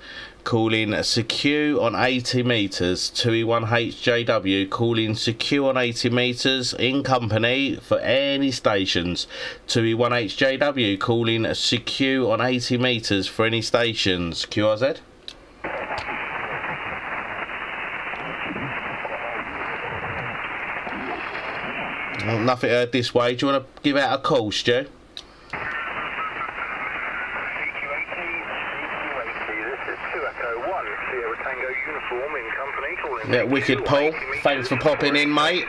Calling secure on 80 metres. 2E1 HJW. Calling secure on 80 metres in company for any stations. 2E1 HJW. Calling secure on 80 metres for any stations. QRZ. Nothing heard this way. Do you want to give out a call, Stu? CQ80, this is 2 Echo 1, Sierra Tango uniform in company, calling... Yeah, wicked, Paul. Thanks for popping in, mate.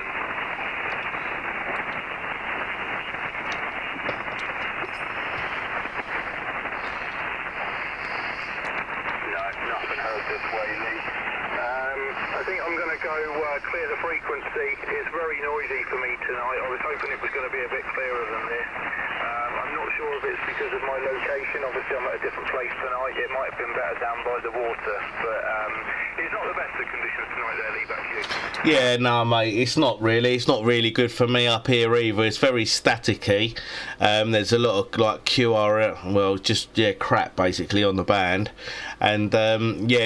Nothing heard this way, Lee. I think I'm going to go clear the frequency. It's very noisy for me tonight. I was hoping it was going to be a bit clearer than this. I'm not sure if it's because of my location. Obviously, I'm at a different place tonight. It might have been better down by the water, but it's not the best of conditions tonight there, Lee. Back to you. Yeah, no, mate, it's not really. It's not really good for me up here either. It's very staticky. There's a lot of like QR, well, just crap basically on the band, and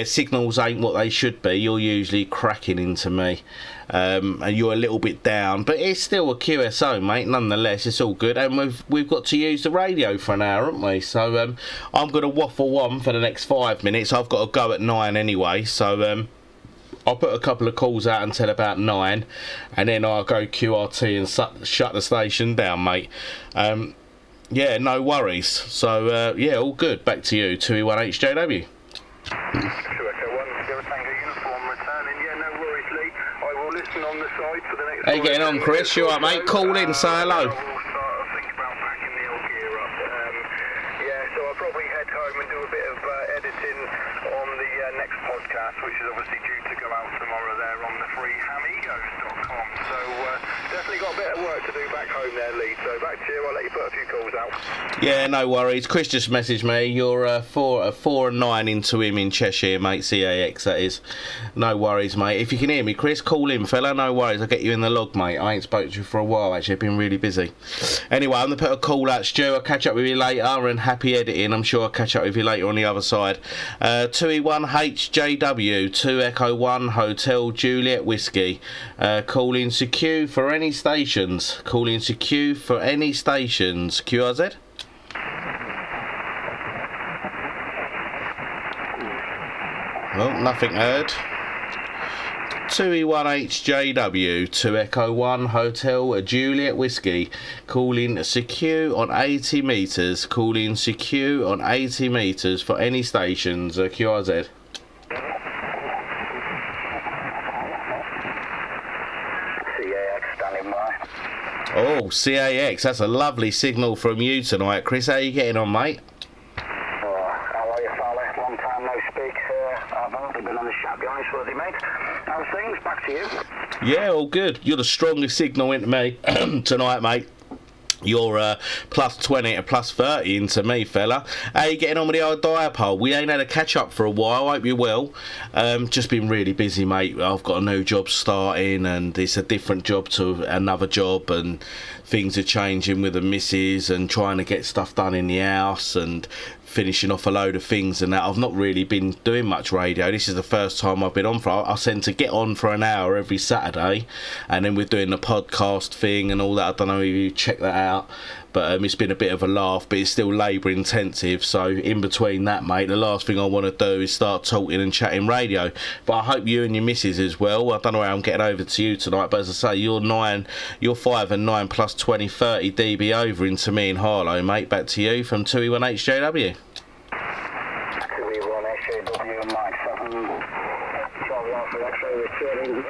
signals ain't what they should be. You're usually cracking into me, and you're a little bit down, but it's still a QSO, mate. Nonetheless, it's all good, and we've got to use the radio for an hour, haven't we? So I'm going to waffle on for the next 5 minutes. I've got to go at 9 anyway, so I'll put a couple of calls out until about 9, and then I'll go QRT and shut the station down, mate. Yeah, no worries. So all good. Back to you, 2E1 HJW. 2 Echo 1, Sierra Tango uniform returning. Yeah, no worries, Lee. I will listen on the side for the next... How you getting on, Chris? You alright, mate? Call in, say hello. I will start think about packing the old gear up. So I'll probably head home and do a bit of editing on the next podcast, which is obviously due to go out tomorrow there on the freehamigos.com. So definitely got a bit of work to do back home there, Lee. So back to you. I'll let you put a few calls out. Yeah, no worries. Chris just messaged me. You're 4 and 9 into him in Cheshire, mate. CAX, that is. No worries, mate. If you can hear me, Chris, call in, fella. No worries. I'll get you in the log, mate. I ain't spoken to you for a while, actually. I've been really busy. Anyway, I'm going to put a call out, Stu. I'll catch up with you later, and happy editing. I'm sure I'll catch up with you later on the other side. 2E1 HJW, 2 Echo 1 Hotel Juliet Whiskey. Calling secure for any stations. Calling secure for any stations. QRZ? Well, nothing heard. 2E1 HJW, 2 Echo 1 Hotel Juliet Whiskey. Calling secure on 80 metres. Calling secure on 80 metres for any stations. QRZ. CAX standing by. Oh, CAX, that's a lovely signal from you tonight. Chris, how are you getting on, mate? How are you, fella? Long time no speak. I've hardly been on the chat, be honest with you, mate. How's things? Back to you. Yeah, all good. You're the strongest signal into me tonight, mate. You're plus 20 to plus 30 into me, fella. How you getting on with the old Diapole? We ain't had a catch up for a while. I hope you will. Just been really busy, mate. I've got a new job starting, and it's a different job to another job, and things are changing with the missus, and trying to get stuff done in the house, and finishing off a load of things and that. I've not really been doing much radio. This is the first time I've been on for. I tend to get on for an hour every Saturday, and then we're doing the podcast thing and all that. I don't know if you check that out, but it's been a bit of a laugh, but it's still labour intensive. So in between that, mate, the last thing I want to do is start talking and chatting radio. But I hope you and your missus as well. I don't know how I'm getting over to you tonight, but as I say, you're 5 and 9 plus 20, 30 dB over into me in Harlow, mate. Back to you from 2E1HJW. 2E1HJW, Mike 7, Charlie Alpha X-ray returning. Lee,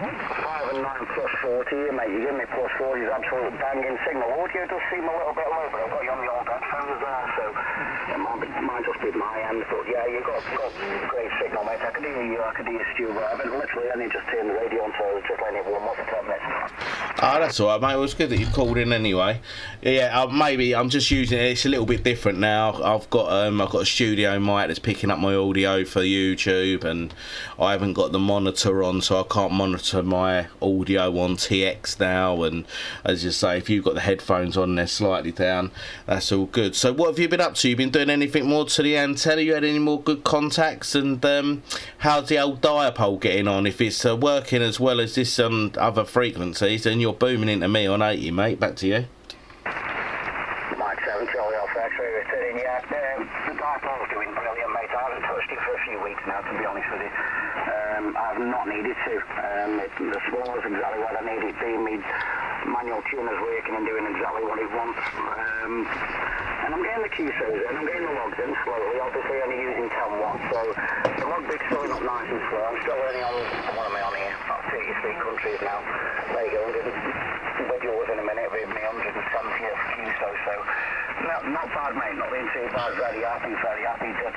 5 and 9 plus 40, mate. You give me plus 40 is absolute banging signal. Audio does seem a little bit low, but I've got you on the old headphones there, so it might just be my end. But yeah, you've got great signal, mate. I could hear you, I could hear Stu, but I've been literally only just turned the radio on, so I was just letting it warm up for 10 minutes. Oh, that's alright, mate. It was good that you called in anyway. Yeah, maybe I'm just using it. It's a little bit different now. I've got a studio mic that's picking up my audio for YouTube, and I haven't got the monitor on, so I can't monitor my audio on TX now. And as you say, if you've got the headphones on, they're slightly down. That's all good. So what have you been up to? You been doing anything more to the antenna? You had any more good contacts? And how's the old Diapole getting on? If it's working as well as this other frequencies, then you're booming into me on 80, mate. Back to you. Mike 7, Charlie Alpha X-ray returning. Yeah, the Diapole's doing brilliant, mate. I haven't touched it for a few weeks now, to be honest with you. I've not needed to. The spoiler's exactly what I need it being. Me manual tuner's working and doing exactly what it wants. And I'm getting the QSOs in, I'm getting the logs in slowly, obviously only using 10 watts, so the log bit's going up nice and slow. I'm still only on, what am I on here? About 33 countries now. There you go, with yours in a minute with me 170th QSO, so not bad, mate, not being too bad. Very happy. Did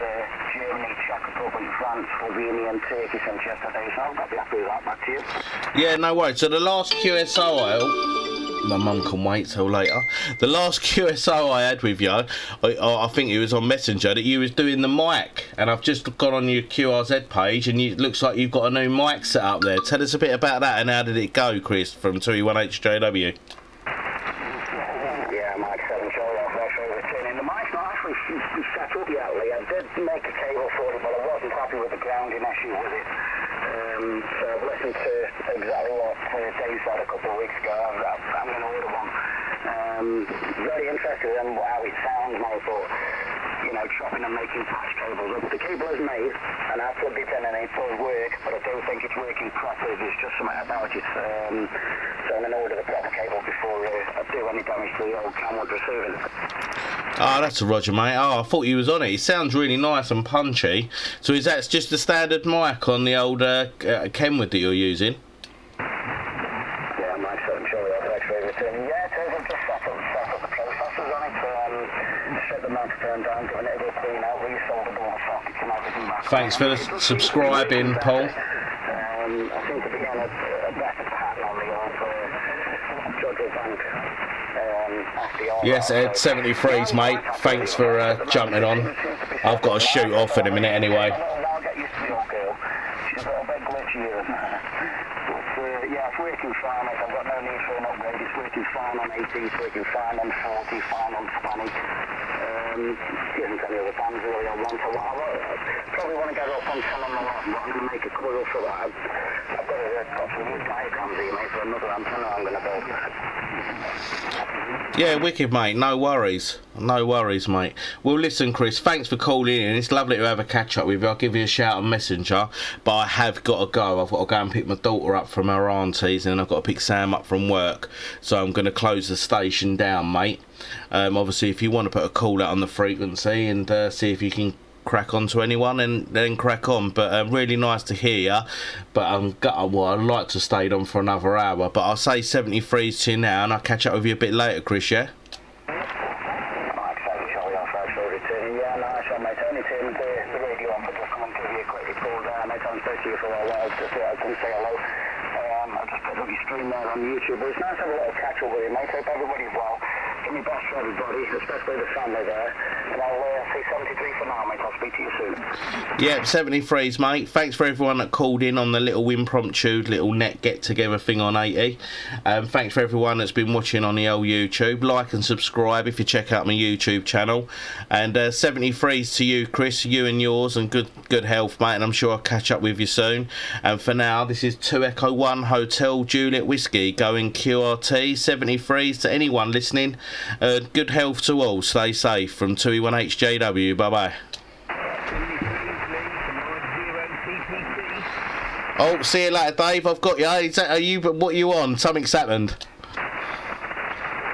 Germany, Czech Republic, France, Slovenia and Turkey since yesterday, so I'll be happy with that. Back to you. Yeah, no worries. So the last QSO my mum can wait till later. The last QSO I had with you, I think it was on Messenger, that you was doing the mic, and I've just gone on your QRZ page, and it looks like you've got a new mic set up there. Tell us a bit about that, and how did it go, Chris, from 2E1HJW? Yeah, Mike 7, Charlie Alpha X-ray returning. The mic's not actually set up yet, Lee. I did make a cable for it, but I wasn't happy with the grounding issue with it. So I've listened to exactly what Dave said a couple of weeks ago. I'm going to order one. Very interested in how it sounds, mate, but, you know, chopping and making patch cables. The cable is made, and I plugged it in and it does work, but I don't think it's working properly. There's just something about it. So I'm going to order the proper cable before I do any damage to the old Kenwood receiving. Oh, that's a Roger, mate. Oh, I thought you was on it. It sounds really nice and punchy. So is that just the standard mic on the old Kenwood that you're using? Yeah, Mike 7, Charlie Alpha X-ray returning. Yeah, it is. I've just set up the processors on it. Set the mountain turn down, giving it a good clean out, resoldered all the sockets and everything back. Thanks for subscribing, Paul. I seem to be getting a better pattern on the old Jodrell Bank. Yes, Ed, 73s, mate. Thanks for jumping on. I've got to shoot off in a minute anyway. I'll get used to the old girl. She's a little bit glitchy here. But yeah, it's working fine, mate. I've got no need for an upgrade. It's working fine on 18, it's working fine on 40, fine on 20. There isn't any other bands really I want. I probably want to get up on 10 on the lot, but I'm going to make a coil for that. I've got some new diagrams here, mate, for another antenna I'm going to build. Yeah, wicked, mate. No worries, mate. Well, listen, Chris, thanks for calling in. It's lovely to have a catch up with you. I'll give you a shout on Messenger, but I have got to go. I've got to go and pick my daughter up from her auntie's, and I've got to pick Sam up from work, so I'm going to close the station down, mate. Obviously, if you want to put a call out on the frequency and see if you can crack on to anyone, and then crack on. But really nice to hear you. But I'd like to stay on for another hour, but I'll say 73s to you now, and I'll catch up with you a bit later, Chris, yeah? Mike 7, Charlie Alpha X-ray returning. Yeah, nice one, mate. Only turned the radio on, but just come and give you a quick call down, mate. I haven't spoken to you for a while, just so I can say hello. I just put up your stream there on YouTube. doing, mate? Hope everybody's well. Give me best for everybody, especially the family there. And I'll say 73 for now, mate. I'll speak to you soon. Yep, 73s, mate. Thanks for everyone that called in on the little impromptu, little net get-together thing on 80. Thanks for everyone that's been watching on the old YouTube. Like and subscribe if you check out my YouTube channel. And 73s to you, Chris, you and yours, and good health, mate. And I'm sure I'll catch up with you soon. And for now, this is 2 Echo 1 Hotel Juliet Whiskey going QRT. 73s to anyone listening. Good health to all. Stay safe from 2E1HJW. Bye-bye. Oh, see you later, Dave. I've got you. Are you? What are you on? Something's happened.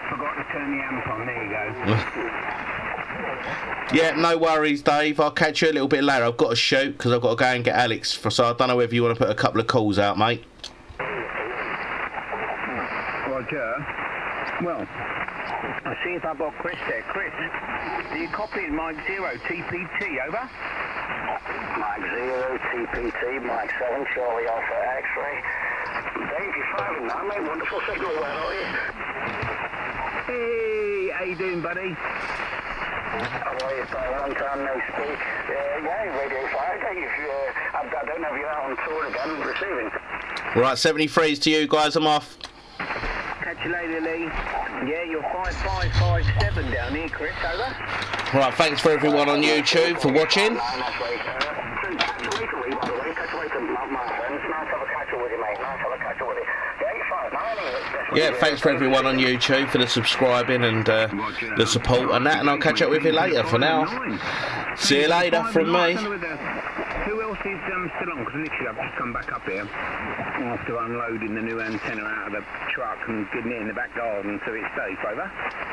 Forgot to turn the amp on. There you go. Yeah, no worries, Dave. I'll catch you a little bit later. I've got to shoot because I've got to go and get Alex. So I don't know whether you want to put a couple of calls out, mate. Roger. Well, I'll see if I've got Chris there. Chris, do you copy Mike 0 TPT, over? Mike 0, TPT, Mike 7, Charlie Alpha X-ray. Dave, you're firing now, mate. Wonderful signal, where are you? Hey, how you doing, buddy? How are you, pal? Long time no speak. Yeah, Radio 5, Dave. I don't know if you're out on tour again, receiving. Right, 73s to you guys. I'm off. Catch you later, Lee. Yeah, you're 5557 down here, Chris, over. Right, thanks for everyone on YouTube for watching. Yeah, thanks for everyone on YouTube for the subscribing and the support and that, and I'll catch up with you later. For now, see you later from me. Who else is still on? Because literally I've just come back up here after unloading the new antenna out of the truck and getting it in the back garden so it's safe, over.